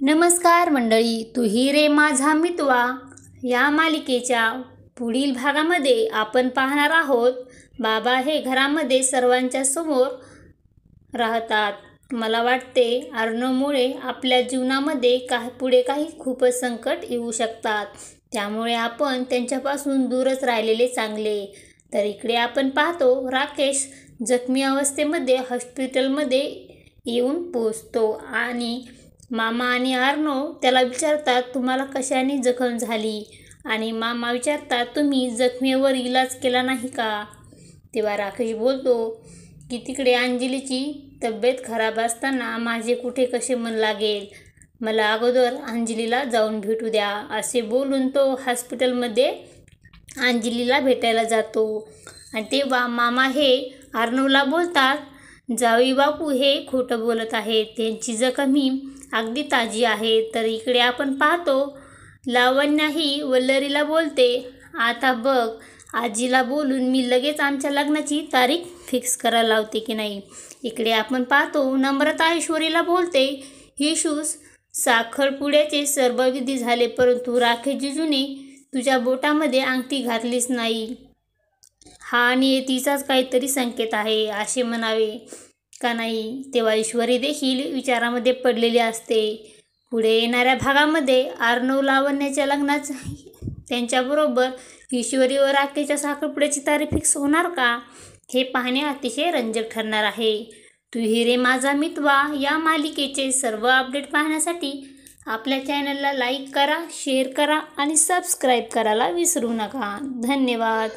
नमस्कार मंडळी, तू ही रे माझा मितवा या मालिकेच्या पुढील भागामध्ये आपण पाहणार आहोत. बाबा हे घरामध्ये सर्वांच्या समोर राहतात. मला वाटते अर्णवमुळे आपल्या जीवनामध्ये पुढे काही खूपच संकट येऊ शकतात, त्यामुळे आपण त्यांच्यापासून दूरच राहिलेले चांगले. तर इकडे आपण पाहतो, राकेश जखमी अवस्थेमध्ये हॉस्पिटलमध्ये येऊन पोहोचतो आणि मामा आणि अर्णव त्याला विचारतात, तुम्हाला कशाने जखम झाली? आणि मामा विचारतात, तुम्ही जखमेवर इलाज केला नाही का? तेव्हा राकेश बोलतो की तिकडे अंजलीची तब्येत खराब असताना माझे कुठे कसे मन लागेल, मला अगोदर अंजलीला जाऊन भेटू द्या. असे बोलून तो हॉस्पिटलमध्ये अंजलीला भेटायला जातो. आणि तेव्हा मामा हे अर्णवला बोलतात, जावई बापू हे खोटं बोलत आहेत, त्यांची जखम ही अगदी ताजी आहे. तर इकडे आपण पाहतो, लावण्याही वल्लरीला बोलते, आता बघ आजीला बोलून मी लगेच आमच्या लग्नाची तारीख फिक्स करायला लावते की नाही. इकडे आपण पाहतो, नम्रता ऐश्वर्याला बोलते, ही शूज साखरपुड्याचे सर्व विधी झाले, परंतु राकेश जिजूने तुझ्या बोटामध्ये अंगठी घातलीच नाही. हा नियतीचाच काहीतरी संकेत आहे असे म्हणावे का नाही. तेव्हा ऐश्वर्या देखील विचारामध्ये पडलेली असते. पुढे येणाऱ्या भागामध्ये अर्णव लावण्याच्या लग्नात त्यांच्याबरोबर ईश्वरी व राकेशच्या साखरपुड्याची तारीख फिक्स होणार का, हे पाहणे अतिशय रंजक ठरणार आहे. तू ही रे माझा मितवा या मालिकेचे सर्व अपडेट पाहण्यासाठी आपल्या चॅनलला लाईक करा, शेअर करा आणि सबस्क्राईब करायला विसरू नका. धन्यवाद.